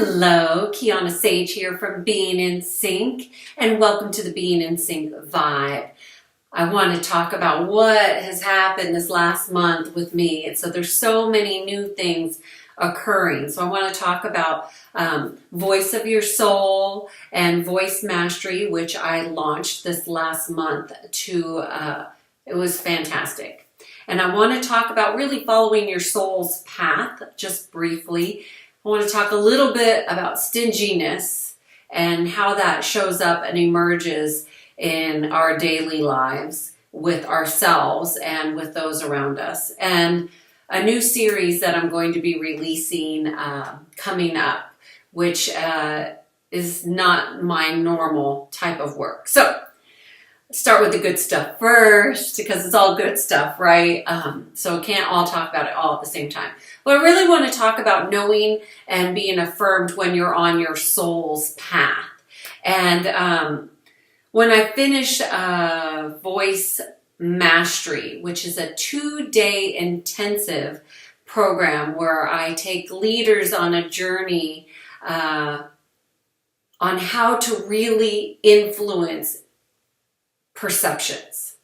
Hello, Kiana Sage here from Being in Sync, and welcome to the Being in Sync vibe. I want to talk about what has happened this last month with me. And so there's so many new things occurring. So I want to talk about Voice of Your Soul and Voice Mastery, which I launched this last month it was fantastic. And I want to talk about really following your soul's path, just briefly. I want to talk a little bit about stinginess and how that shows up and emerges in our daily lives with ourselves and with those around us. And a new series that I'm going to be releasing coming up, which is not my normal type of work. So start with the good stuff first, because it's all good stuff, right? So can't all talk about it all at the same time. But I really want to talk about knowing and being affirmed when you're on your soul's path. And when I finished Voice Mastery, which is a 2-day intensive program where I take leaders on a journey on how to really influence perceptions.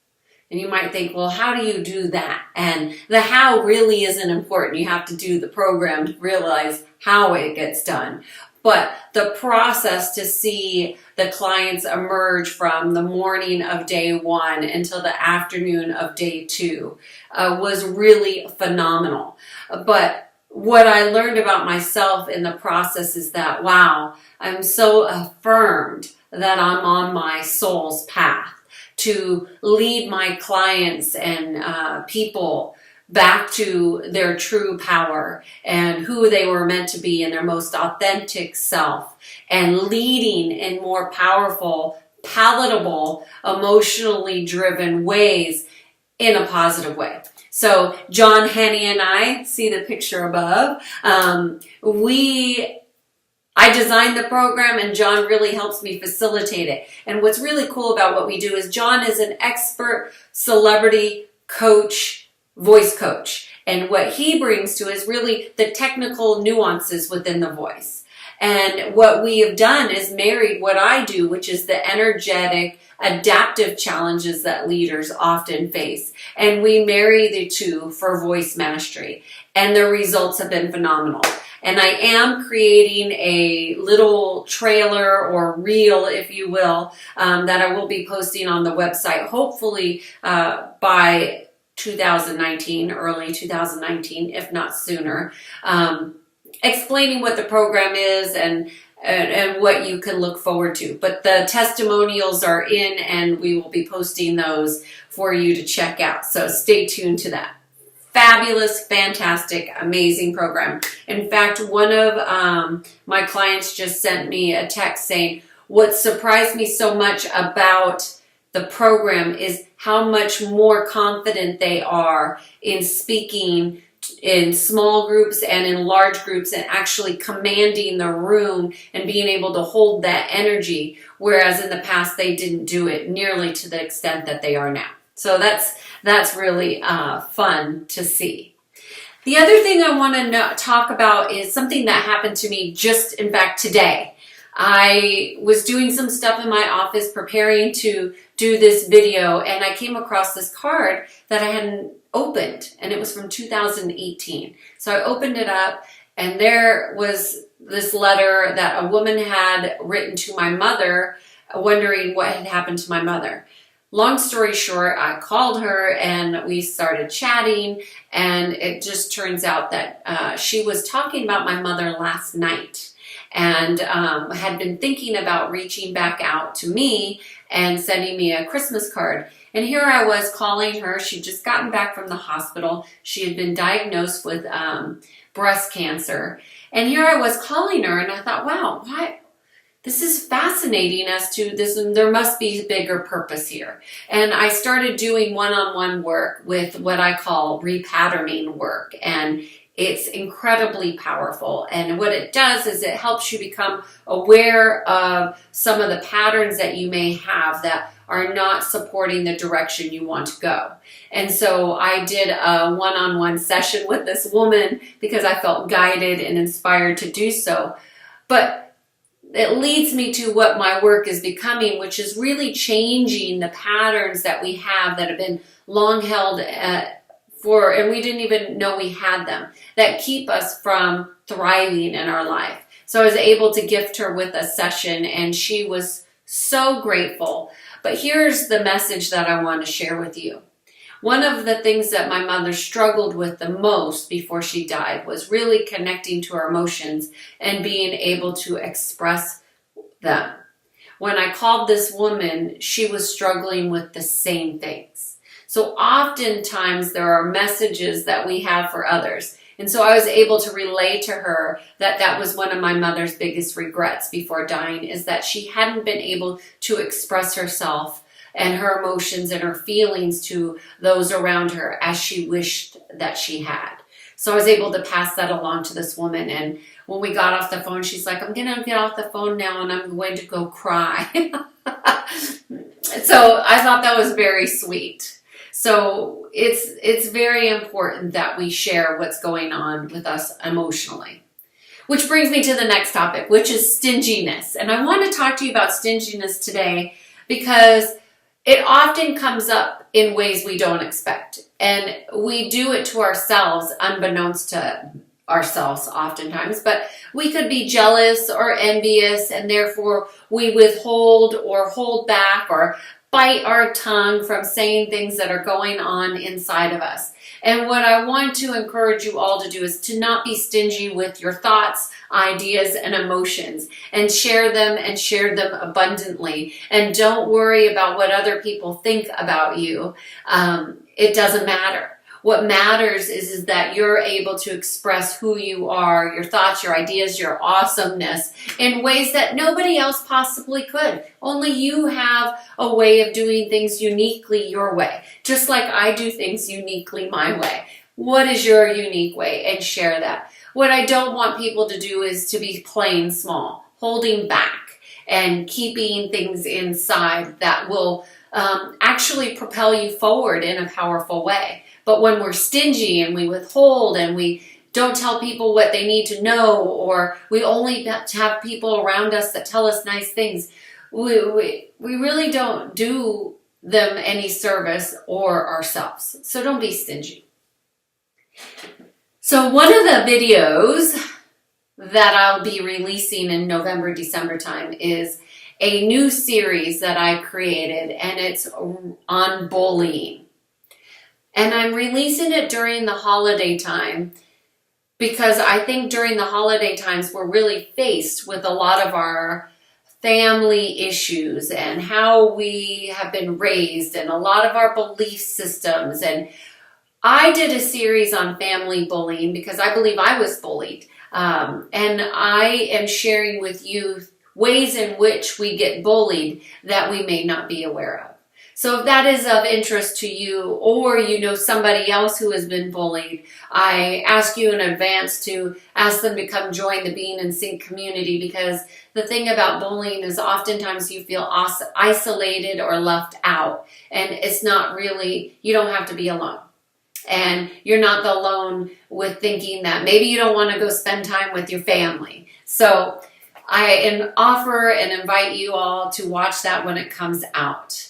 And you might think, well, how do you do that? And the how really isn't important. You have to do the program to realize how it gets done. But the process to see the clients emerge from the morning of day 1 until the afternoon of day 2 was really phenomenal. But what I learned about myself in the process is that, wow, I'm so affirmed that I'm on my soul's path to lead my clients and people back to their true power and who they were meant to be in their most authentic self, and leading in more powerful, palatable, emotionally driven ways in a positive way. So John, Henny, and I, see the picture above, I designed the program and John really helps me facilitate it. And what's really cool about what we do is John is an expert celebrity coach, voice coach. And what he brings to is really the technical nuances within the voice. And what we have done is married what I do, which is the energetic, adaptive challenges that leaders often face. And we marry the two for voice mastery. And the results have been phenomenal. And I am creating a little trailer or reel, if you will, that I will be posting on the website, hopefully by 2019, early 2019, if not sooner, explaining what the program is and what you can look forward to. But the testimonials are in, and we will be posting those for you to check out. So stay tuned to that. Fabulous, fantastic, amazing program. In fact, one of my clients just sent me a text saying, what surprised me so much about the program is how much more confident they are in speaking in small groups and in large groups and actually commanding the room and being able to hold that energy, whereas in the past they didn't do it nearly to the extent that they are now. So that's really fun to see. The other thing I want to talk about is something that happened to me just, in fact, today. I was doing some stuff in my office preparing to do this video, and I came across this card that I hadn't opened, and it was from 2018. So I opened it up, and there was this letter that a woman had written to my mother, wondering what had happened to my mother. Long story short, I called her and we started chatting, and it just turns out that she was talking about my mother last night and had been thinking about reaching back out to me and sending me a Christmas card. And here I was calling her. She'd just gotten back from the hospital. She had been diagnosed with breast cancer. And here I was calling her, and I thought, wow, why? This is fascinating as to this, and there must be a bigger purpose here. And I started doing one-on-one work with what I call repatterning work, and it's incredibly powerful. And what it does is it helps you become aware of some of the patterns that you may have that are not supporting the direction you want to go. And so I did a one-on-one session with this woman because I felt guided and inspired to do so. But it leads me to what my work is becoming, which is really changing the patterns that we have that have been long held and we didn't even know we had them, that keep us from thriving in our life. So I was able to gift her with a session, and she was so grateful. But here's the message that I want to share with you. One of the things that my mother struggled with the most before she died was really connecting to her emotions and being able to express them. When I called this woman, she was struggling with the same things. So oftentimes there are messages that we have for others. And so I was able to relay to her that that was one of my mother's biggest regrets before dying, is that she hadn't been able to express herself and her emotions and her feelings to those around her as she wished that she had. So I was able to pass that along to this woman. And when we got off the phone, she's like, I'm going to get off the phone now and I'm going to go cry. So I thought that was very sweet. So it's very important that we share what's going on with us emotionally. Which brings me to the next topic, which is stinginess. And I want to talk to you about stinginess today because it often comes up in ways we don't expect. And we do it to ourselves, unbeknownst to ourselves oftentimes. But we could be jealous or envious, and therefore we withhold or hold back or bite our tongue from saying things that are going on inside of us. And what I want to encourage you all to do is to not be stingy with your thoughts, ideas, and emotions, and share them abundantly. And don't worry about what other people think about you. It doesn't matter. What matters is that you're able to express who you are, your thoughts, your ideas, your awesomeness in ways that nobody else possibly could. Only you have a way of doing things uniquely your way, just like I do things uniquely my way. What is your unique way? And share that. What I don't want people to do is to be playing small, holding back, and keeping things inside that will actually propel you forward in a powerful way. But when we're stingy and we withhold and we don't tell people what they need to know, or we only have people around us that tell us nice things, we really don't do them any service or ourselves. So don't be stingy. So one of the videos that I'll be releasing in November, December time is a new series that I created, and it's on bullying. And I'm releasing it during the holiday time because I think during the holiday times we're really faced with a lot of our family issues and how we have been raised and a lot of our belief systems. And I did a series on family bullying because I believe I was bullied. And I am sharing with you ways in which we get bullied that we may not be aware of. So if that is of interest to you, or you know somebody else who has been bullied, I ask you in advance to ask them to come join the Being in Sync community, because the thing about bullying is oftentimes you feel isolated or left out, and it's not really, you don't have to be alone. And you're not alone with thinking that maybe you don't want to go spend time with your family. So I offer and invite you all to watch that when it comes out.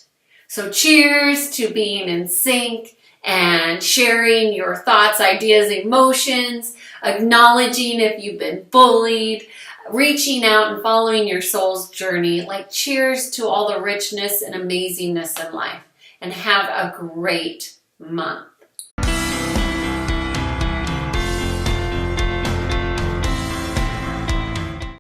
So cheers to being in sync and sharing your thoughts, ideas, emotions, acknowledging if you've been bullied, reaching out and following your soul's journey. Like, cheers to all the richness and amazingness in life, and have a great month.